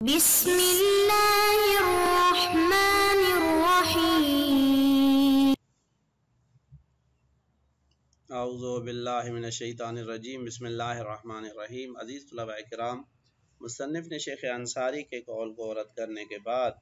بسم اللہ الرحمن الرحیم اعوذ باللہ من الشیطان الرجیم بسم اللہ الرحمن الرحیم۔ عزیز طلباء کرام، مصنف نے شیخ انصاری کے قول کو رد کرنے کے بعد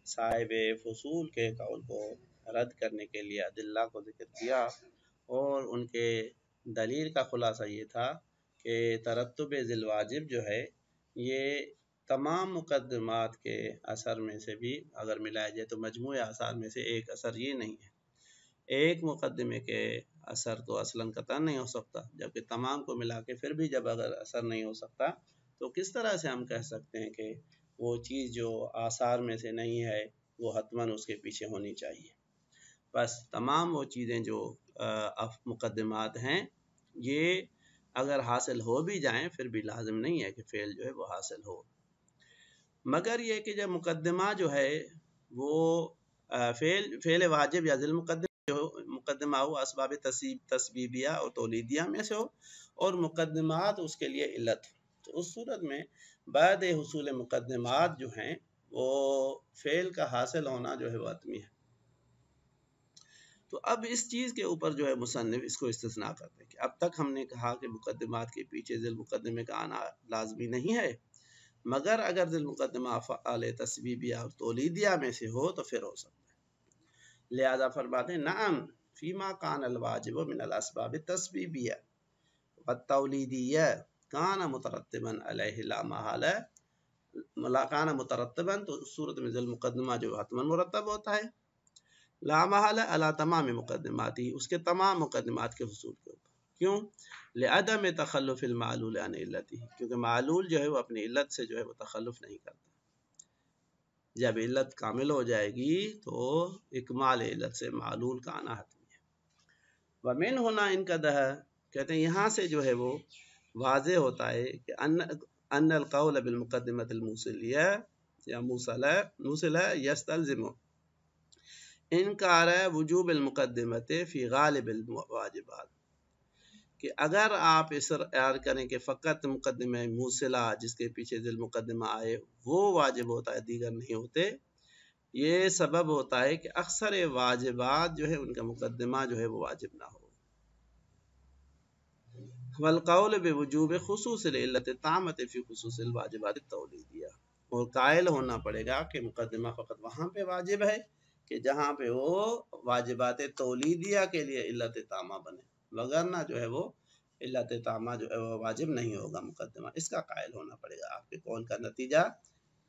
صاحب فصول کے قول کو رد کرنے کے لیے ادلہ کو ذکر کیا، اور ان کے دلیل کا خلاصہ یہ تھا کہ ترتب ذی الواجب جو ہے یہ تمام مقدمات کے اثر میں سے بھی اگر ملایا جائے تو مجموعہ اثار میں سے ایک اثر یہ نہیں ہے۔ ایک مقدمے کے اثر تو اصلاً قطع نہیں ہو سکتا، جبکہ تمام کو ملا کے پھر بھی جب اگر اثر نہیں ہو سکتا تو کس طرح سے ہم کہہ سکتے ہیں کہ وہ چیز جو آثار میں سے نہیں ہے وہ حتماً اس کے پیچھے ہونی چاہیے۔ بس تمام وہ چیزیں جو مقدمات ہیں یہ اگر حاصل ہو بھی جائیں پھر بھی لازم نہیں ہے کہ فعل جو ہے وہ حاصل ہو، مگر یہ کہ جب مقدمہ جو ہے وہ فعل واجب یا ذی مقدمہ ہو اسباب تسبیبیہ اور تولیدیہ میں سے ہو اور مقدمات اس کے لیے علت، تو اس صورت میں بعد حصول مقدمات جو ہیں وہ فعل کا حاصل ہونا جو ہے وہ حتمی ہے۔ تو اب اس چیز کے اوپر جو ہے مصنف اس کو استثناء کرتے ہیں کہ اب تک ہم نے کہا کہ مقدمات کے پیچھے ذی المقدمے کا آنا لازمی نہیں ہے، مگر اگر ذی المقدمہ افعال تسبیبیہ اور تولیدیہ میں سے ہو تو پھر ہو سکتا ہے۔ لہذا فرماتے ہیں نعم فیما کان الواجب من الاسباب التسبیبیہ والتولیدیہ کان مترتبا علیہ لا محالہ، کان مترتبا تو اس صورت میں ذی المقدمہ جو حتما مرتب ہوتا ہے، لا محالہ علی تمام مقدماتی اس کے تمام مقدمات کے حصول کے اوپر۔ کیوں؟ لعدم تخلف المعلول عن علتہ، کیونکہ معلول جو ہے وہ اپنی علت سے جو ہے وہ تخلف نہیں کرتا۔ جب علت کامل ہو جائے گی تو اکمال علت سے معلول کا آنا حتمی ہے۔ ومن ہونا ان کا دہ کہتے ہیں یہاں سے جو ہے وہ واضح ہوتا ہے کہ ان القول بالمقدمۃ الموصلیہ یا موصلہ یستلزم انکار وجوب المقدمۃ فی غالب الواجبات، کہ اگر آپ اصرار کریں کہ فقط مقدمہ موصلہ جس کے پیچھے ذی المقدمہ آئے وہ واجب ہوتا ہے دیگر نہیں ہوتے، یہ سبب ہوتا ہے کہ اکثر واجبات جو ہے ان کا مقدمہ جو ہے وہ واجب نہ ہو۔ والقول بوجوب خصوص العلت التامۃ فی خصوص الواجبات التولیدیہ، اور قائل ہونا پڑے گا کہ مقدمہ فقط وہاں پہ واجب ہے کہ جہاں پہ وہ واجبات تولیدیہ کے لیے علت تامہ بنے، وگرنہ جو ہے وہ علت تامہ جو ہے وہ واجب نہیں ہوگا مقدمہ، اس کا قائل ہونا پڑے گا۔ آپ کے قول کا نتیجہ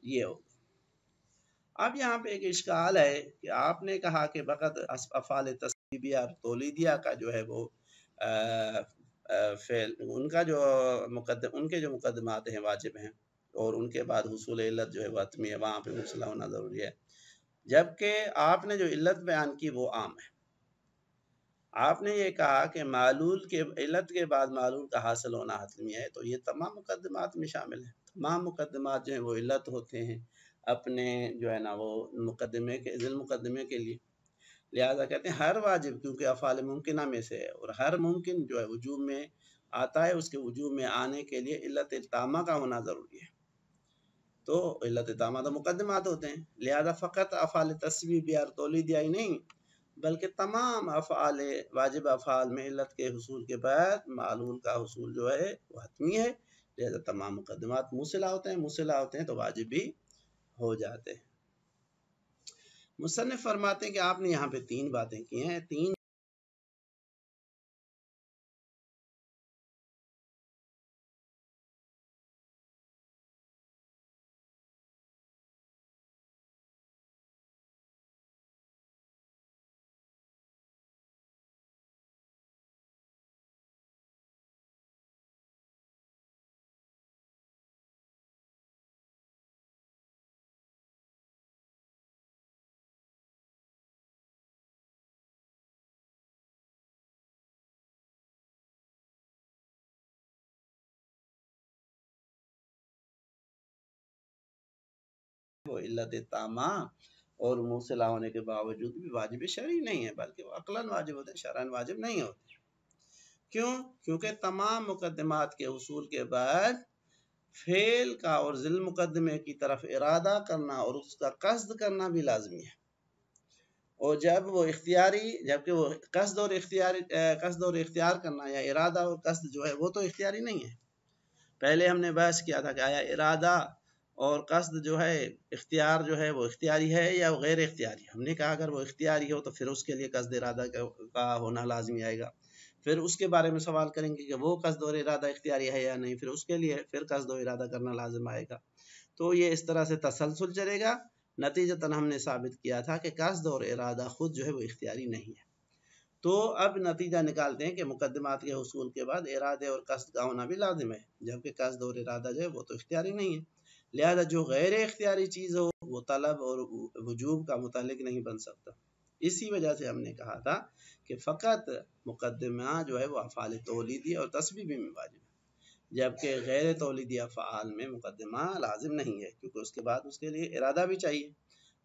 یہ ہوگا۔ اب یہاں پہ ایک اشکال ہے کہ آپ نے کہا کہ فقط افعال تسبیبیہ اور تولیدیہ کا جو ہے وہ فعل ان کے جو مقدمات ہیں واجب ہیں اور ان کے بعد حصول علت جو ہے وہ حتمی ہے، وہاں پہ موصلہ ہونا ضروری ہے، جبکہ آپ نے جو علت بیان کی وہ عام ہے۔ آپ نے یہ کہا کہ معلول کے علت کے بعد معلول کا حاصل ہونا حتمی ہے، تو یہ تمام مقدمات میں شامل ہے۔ تمام مقدمات جو ہیں وہ علت ہوتے ہیں اپنے جو ہے نا وہ مقدمے کے ذی المقدمے کے لیے، لہذا کہتے ہیں ہر واجب کیونکہ افعال ممکنہ میں سے ہے اور ہر ممکن جو ہے وجوب میں آتا ہے، اس کے وجوب میں آنے کے لیے علت تامہ کا ہونا ضروری ہے، تو علت تامہ تو مقدمات ہوتے ہیں، لہذا فقط افعال تسبیبیہ اور تولیدیہ ہی نہیں بلکہ تمام افعال واجب افعال میں علت کے حصول کے بعد معلول کا حصول جو ہے وہ حتمی ہے، لہذا تمام مقدمات موصلہ ہوتے ہیں تو واجب بھی ہو جاتے ہیں۔ مصنف فرماتے ہیں کہ آپ نے یہاں پہ تین باتیں کی ہیں، تین وہ علت تامہ اور موصلہ ہونے کے باوجود بھی واجب شرعی نہیں ہے، بلکہ وہ عقلاً واجب ہوتے ہیں، شرعاً واجب نہیں ہوتے۔ کیوں؟ کیونکہ تمام مقدمات کے حصول کے بعد فعل کا اور ذیل مقدمے کی طرف ارادہ کرنا اور اس کا قصد کرنا بھی لازمی ہے، اور جبکہ وہ قصد اور اختیار کرنا یا ارادہ اور قصد جو ہے وہ تو اختیاری نہیں ہے۔ پہلے ہم نے بحث کیا تھا کہ آیا ارادہ اور قصد جو ہے اختیار جو ہے وہ اختیاری ہے یا غیر اختیاری۔ ہم نے کہا اگر وہ اختیاری ہو تو پھر اس کے لیے قصد ارادہ کا ہونا لازمی آئے گا، پھر اس کے بارے میں سوال کریں گے کہ وہ قصد اور ارادہ اختیاری ہے یا نہیں، پھر اس کے لیے پھر قصد و ارادہ کرنا لازم آئے گا۔ تو یہ اس طرح سے تسلسل چلے گا۔ نتیجتاً ہم نے ثابت کیا تھا کہ قصد اور ارادہ خود جو ہے وہ اختیاری نہیں ہے۔ تو اب نتیجہ نکالتے ہیں کہ مقدمات کے حصول کے بعد ارادے اور قصد کا ہونا بھی لازم ہے، جبکہ قصد اور ارادہ جو ہے وہ تو اختیاری نہیں ہے، لہذا جو غیر اختیاری چیز ہو وہ طلب اور وجوب کا متعلق نہیں بن سکتا۔ اسی وجہ سے ہم نے کہا تھا کہ فقط مقدمہ جو ہے وہ افعال تولیدی اور تسبیبی میں واجب ہے، جبکہ غیر تولیدی افعال میں مقدمہ لازم نہیں ہے، کیونکہ اس کے بعد اس کے لیے ارادہ بھی چاہیے۔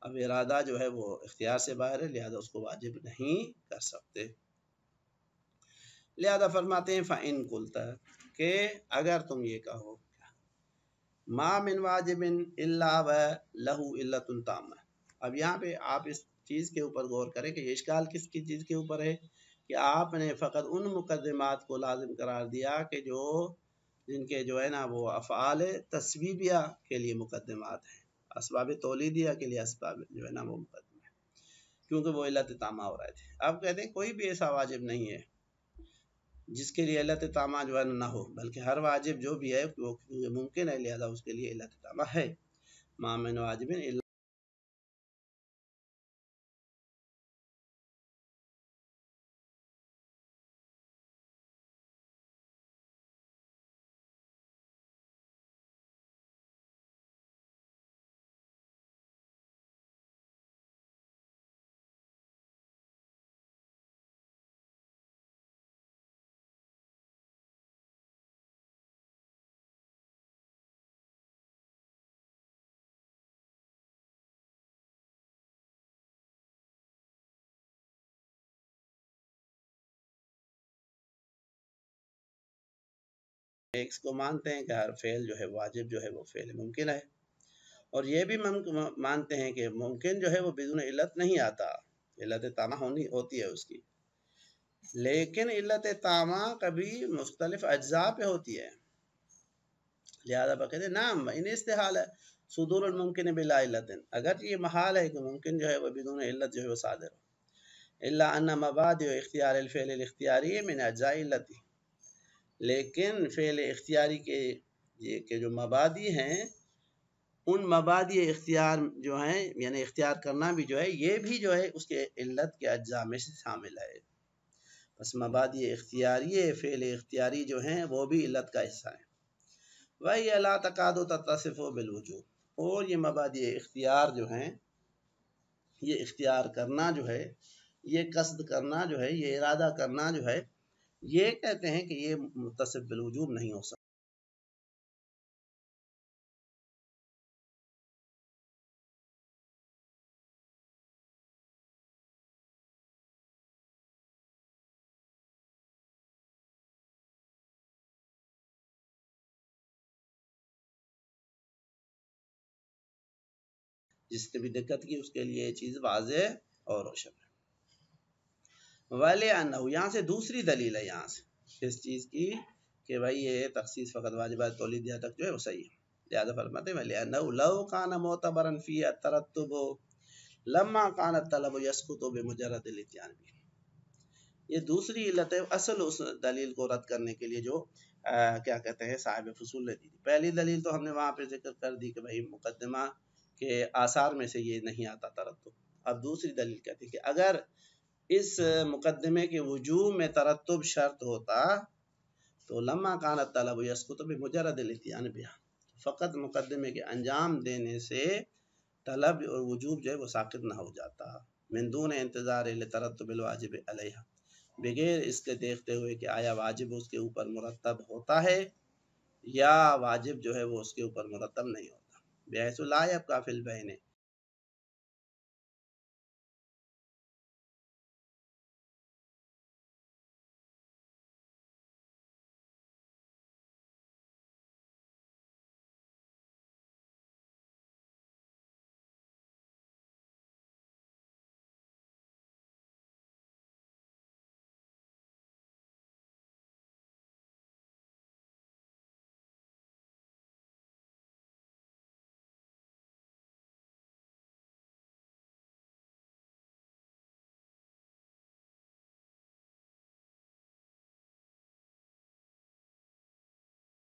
اب ارادہ جو ہے وہ اختیار سے باہر ہے، لہذا اس کو واجب نہیں کر سکتے۔ لہذا فرماتے ہیں فَإِن قُلْتَ کہ اگر تم یہ کہو ما من واجب الا وله علت تامہ۔ اب یہاں پہ آپ اس چیز کے اوپر غور کریں کہ یہ اشکال کس کی چیز کے اوپر ہے کہ آپ نے فقط ان مقدمات کو لازم قرار دیا کہ جن کے جو ہے نا وہ افعال تسبیبیہ کے لیے مقدمات ہیں، اسباب تولیدیہ کے لیے اسباب جو ہے نا وہ مقدمہ ہے، کیونکہ وہ علت تامہ ہو رہے تھے۔ اب کہتے ہیں کوئی بھی ایسا واجب نہیں ہے جس کے لیے علت تامہ جو ہے نہ ہو، بلکہ ہر واجب جو بھی ہے وہ ممکن ہے، لہذا اس کے لیے علت تامہ ہے۔ ما من واجب الا ایک کو مانتے ہیں کہ ہر فعل جو ہے واجب جو ہے وہ فعل ممکن ہے، اور یہ بھی مانتے ہیں کہ ممکن جو ہے وہ بدون علت نہیں آتا، علت تامہ ہوتی ہے اس کی، لیکن علت تامہ کبھی مختلف اجزاء پہ ہوتی ہے، لہذا کہتے ہیں نام ان استحال ہے صدور الممکن بلا علت، اگر یہ محال ہے کہ ممکن جو ہے وہ بدون علت جو ہے وہ صادر ہو، الا ان مبادئ اختیار الفعل الاختیاری من اجزاء علتی، لیکن فعل اختیاری کے جو مبادی ہیں ان مبادی اختیار جو ہیں یعنی اختیار کرنا بھی جو ہے یہ بھی جو ہے اس کے علت کے اجزاء میں سے شامل ہے، بس مبادی اختیاری فعل اختیاری جو ہیں وہ بھی علت کا حصہ ہیں۔ وَهِيَ لَا تَكَادُ تَتَّصِفُ بِالْوُجُوبِ، اور یہ مبادی اختیار جو ہیں، یہ اختیار کرنا جو ہے، یہ قصد کرنا جو ہے، یہ ارادہ کرنا جو ہے، یہ کہتے ہیں کہ یہ متصف بالوجوب نہیں ہو سکتا۔ جس نے بھی دقت کی اس کے لیے یہ چیز واضح اور روشن ہے۔ وَلِأَنَّهُ، یہاں سے دوسری دلیل ہے یہاں سے اس چیز کی کہ بھائی یہ تخصیص فقط واجبات تولیدیہ تک جو ہے وہ صحیح ہے، لہذا فرماتے ہیں وَلِأَنَّهُ لَوْ كَانَ مُعْتَبَرًا فِيهِ التَّرَتُّبُ لَمَّا كَانَ الطَّلَبُ يَسْقُطُ بِمُجَرَّدِ الْإِتْيَانِ بِهِ۔ یہ دوسری علت ہے اصل اس دلیل کو رد کرنے کے لیے جو کیا کہتے ہیں صاحب فصول نے دی تھی۔ پہلی دلیل تو ہم نے وہاں پہ ذکر کر دی کہ بھائی مقدمہ کے آثار میں سے یہ نہیں آتا ترتب۔ اب دوسری دلیل کہتی ہے کہ اگر اس مقدمے کے وجوب میں ترتب شرط ہوتا تو لما کان الطلب یسقط بمجرد الاتیان بها، فقط مقدمے کے انجام دینے سے طلب اور وجوب جو ہے وہ ساقط نہ ہو جاتا، من دون انتظار لترتب الواجب علیہ، بغیر اس کے دیکھتے ہوئے کہ آیا واجب اس کے اوپر مرتب ہوتا ہے یا واجب جو ہے وہ اس کے اوپر مرتب نہیں ہوتا، بحیث لا یبقی فی البین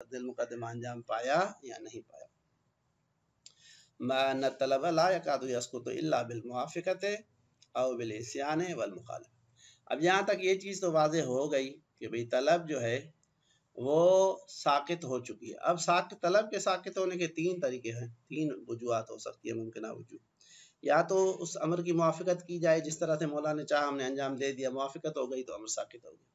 دل مقدمہ انجام پایا یا نہیں پایا. ما ان الطلب لا يكاد يسقط الا بالموافقت او بالعصیان والمخالفت. اب یہاں تک یہ چیز تو واضح ہو گئی کہ بھئی طلب جو ہے وہ ساقط ہو چکی ہے. اب طلب کے ساقط ہونے کے تین طریقے ہیں، تین وجوہات ہو سکتی ہے، ممکنہ وجوہ. یا تو اس امر کی موافقت کی جائے، جس طرح سے مولا نے چاہا ہم نے انجام دے دیا، موافقت ہو گئی تو امر ساقط ہو گیا.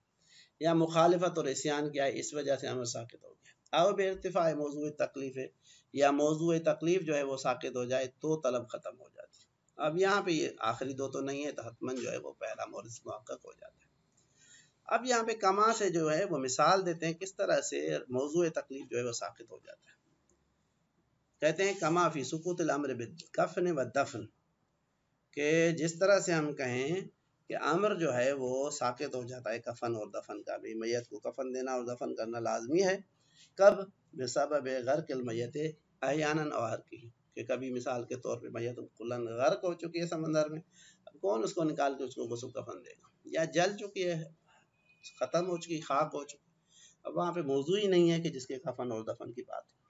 یا مخالفت اور عصیان کیا ہے، اس وجہ سے امر ساقط ہو گیا. او بے ارتفاع موضوع تکلیف ہے، یا موضوع تکلیف جو ہے وہ ساقط ہو جائے تو طلب ختم ہو جاتی ہے. اب یہاں پہ یہ آخری دو تو نہیں ہے، تو حتماً جو ہے وہ پہلا مورد محقق ہو جاتا ہے. اب یہاں پہ کما سے جو ہے وہ مثال دیتے ہیں کس طرح سے موضوع تکلیف جو ہے وہ ساقط ہو جاتا ہے. کہتے ہیں کما فی سقوط الامر بالکفن والدفن، کہ جس طرح سے ہم کہیں کہ امر جو ہے وہ ساقط ہو جاتا ہے کفن اور دفن کا بھی. میت کو کفن دینا اور دفن کرنا لازمی ہے. کب؟ بسبب غرق المیت احیانا او حرقہ، کہ کبھی مثال کے طور پہ میت کلن غرق ہو چکی ہے سمندر میں، اب کون اس کو نکال کے اس کو غسل کفن دے گا؟ یا جل چکی ہے، ختم ہو چکی، خاک ہو چکی، اب وہاں پہ موضوع ہی نہیں ہے کہ جس کے کفن اور دفن کی بات ہے.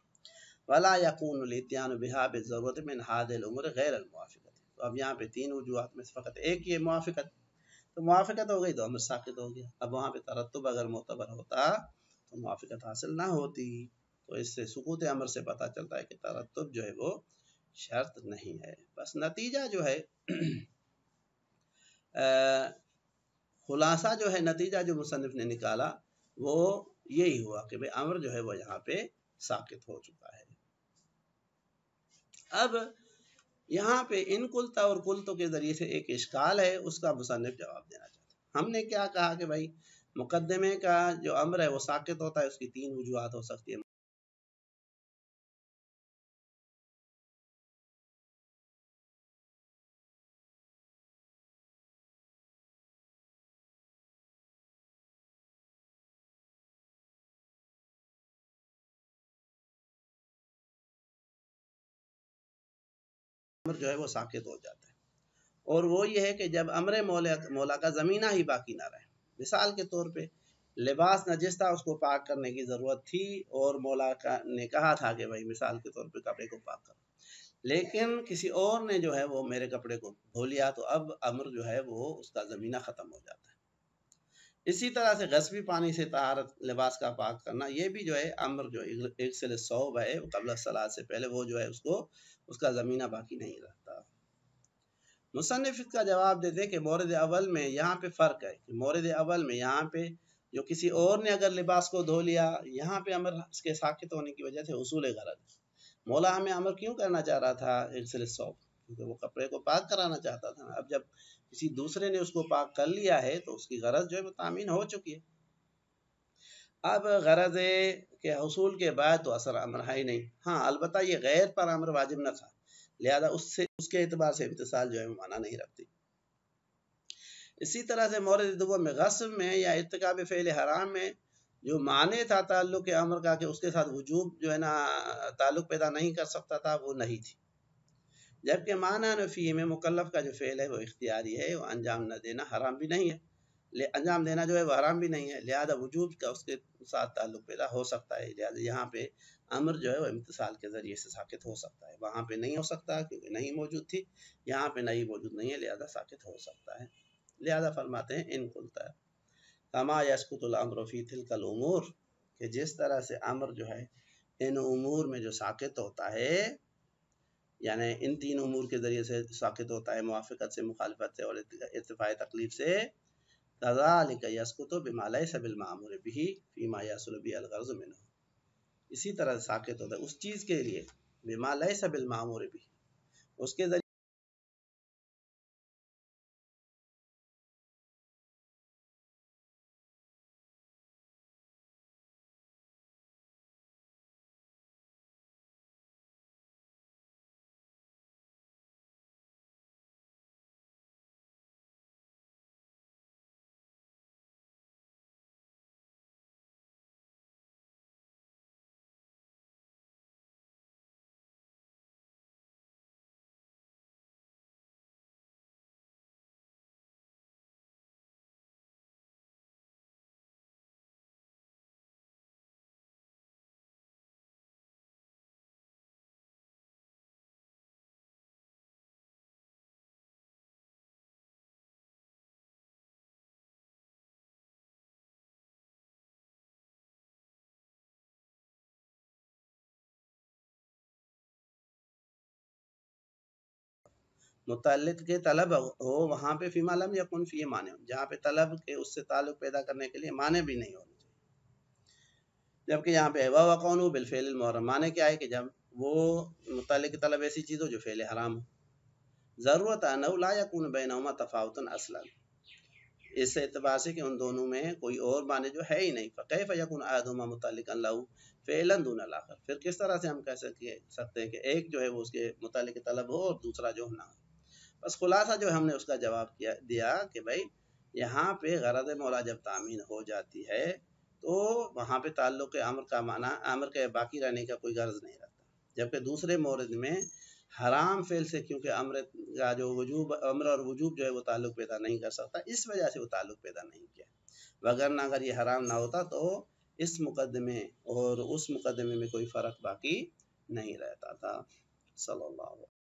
ولا یقون الاتیان بها بالضرورت من هذه الامور غیر الموافقت. تو اب یہاں پہ تین وجوہات میں سے فقط ایک یہ موافقت، تو موافقت ہو گئی تو امر ساقط ہو گیا. اب وہاں پہ ترتب اگر معتبر ہوتا تو موافقت حاصل نہ ہوتی. تو اس سے سقوط امر سے پتہ چلتا ہے کہ ترتب جو ہے وہ شرط نہیں ہے. بس نتیجہ جو ہے خلاصہ جو ہے، نتیجہ جو مصنف نے نکالا وہ یہی ہوا کہ بھئی امر جو ہے وہ یہاں پہ ساقط ہو چکا ہے. اب یہاں پہ ان کلتا اور کلتوں کے ذریعے سے ایک اشکال ہے، اس کا مصنف جواب دینا چاہتا ہے. ہم نے کیا کہا کہ بھائی مقدمے کا جو امر ہے وہ ساقط ہوتا ہے، اس کی تین وجوہات ہو سکتی ہے. امر جو ہے وہ ساقط ہو جاتا ہے، اور وہ یہ ہے کہ جب امر مولا کا زمینہ ہی باقی نہ رہے. مثال کے طور پہ لباس نجس تھا، اس کو پاک کرنے کی ضرورت تھی، اور مولا نے کہا تھا کہ بھائی مثال کے طور پہ کپڑے کو پاک کرو، لیکن کسی اور نے جو ہے وہ میرے کپڑے کو دھو لیا، تو اب امر جو ہے وہ اس کا زمینہ ختم ہو جاتا ہے. اسی طرح سے غصبی پانی سے طہارت لباس کا پاک کرنا، یہ بھی جو ہے امر جو اغسل الثوب ہے قبل الصلاۃ سے پہلے، وہ جو ہے اس کا زمینہ باقی نہیں رہتا. مصنف کا جواب دیتے ہیں کہ مورد اول میں یہاں پہ فرق ہے، کہ مورد اول میں یہاں پہ جو کسی اور نے اگر لباس کو دھو لیا، یہاں پہ امر اس کے ساقط ہونے کی وجہ سے حصول غرض. مولا ہمیں امر کیوں کرنا چاہ رہا تھا اغسل الثوب؟ کیونکہ وہ کپڑے کو پاک کرانا چاہتا تھا. اب جب کسی دوسرے نے اس کو پاک کر لیا ہے تو اس کی غرض جو ہے وہ تامین ہو چکی ہے. اب غرض کے حصول کے بعد تو اثر امر ہے ہی نہیں. ہاں البتہ یہ غیر پر امر واجب نہ تھا، لہذا اس کے اعتبار سے امتثال جو ہے وہ معنی نہیں رکھتی. اسی طرح سے مورد دوم میں غصب میں یا ارتکاب فعل حرام میں جو معنی تھا تعلق امر کا کہ اس کے ساتھ وجوب جو ہے نا تعلق پیدا نہیں کر سکتا تھا، وہ نہیں تھی. جبکہ معنی نفی میں مکلف کا جو فعل ہے وہ اختیاری ہے، وہ انجام نہ دینا حرام بھی نہیں ہے، انجام دینا جو ہے وہ حرام بھی نہیں ہے، لہذا وجوب کا اس کے ساتھ تعلق پیدا ہو سکتا ہے. لہذا یہاں پہ امر جو ہے وہ امتثال کے ذریعے سے ساقط ہو سکتا ہے. وہاں پہ نہیں ہو سکتا کیونکہ نہیں موجود تھی، یہاں پہ نہیں موجود نہیں ہے، لہذا ساقط ہو سکتا ہے. لہذا فرماتے ہیں ان کلتا کما یسقط الامر فی تلک الامور، کہ جس طرح سے امر جو ہے ان امور میں جو ساقط ہوتا ہے، یعنی ان تین امور کے ذریعے سے ساقط ہوتا ہے، موافقت سے، مخالفت سے اور ارتفاع تکلیف سے. کذالک یسقط بما لیس بالمأمور به فیما یحصل به الغرض منه، اسی طرح ساقط ہوتا ہے اس چیز کے لیے بما لیس بالمأمور به، اس کے ذریعے متعلق کے طلب ہو وہاں پہ فیما لم یکن فی معنی، جہاں پہ طلب کے اس سے تعلق پیدا کرنے کے لیے معنی بھی نہیں ہونے چاہیے، جبکہ یہاں پہ وقون بالفعل المحرم، معنی کیا ہے کہ جب وہ متعلق کے طلب ایسی چیز ہو جو فعل حرام ہو، ضرورت انہ لا یکون بینہما تفاوت اصلا، اس اعتبار سے کہ ان دونوں میں کوئی اور معنی جو ہے ہی نہیں، فکیف یکون احدہما متعلقا لہ فعلا دون الاخر، پھر کس طرح سے ہم کہہ سکتے ہیں کہ ایک جو ہے وہ اس کے متعلق طلب ہو اور دوسرا جو نہ ہو۔ بس خلاصہ جو ہم نے اس کا جواب دیا کہ بھائی یہاں پہ غرض مولا جب تامین ہو جاتی ہے تو وہاں پہ تعلق امر کا معنی امر کے باقی رہنے کا کوئی غرض نہیں رہتا، جبکہ دوسرے مورد میں حرام فعل سے کیونکہ امر کا جو امر اور وجوب جو ہے وہ تعلق پیدا نہیں کر سکتا، اس وجہ سے وہ تعلق پیدا نہیں کیا، وگرنہ اگر یہ حرام نہ ہوتا تو اس مقدمے اور اس مقدمے میں کوئی فرق باقی نہیں رہتا تھا۔ صلی اللہ علیہ وسلم۔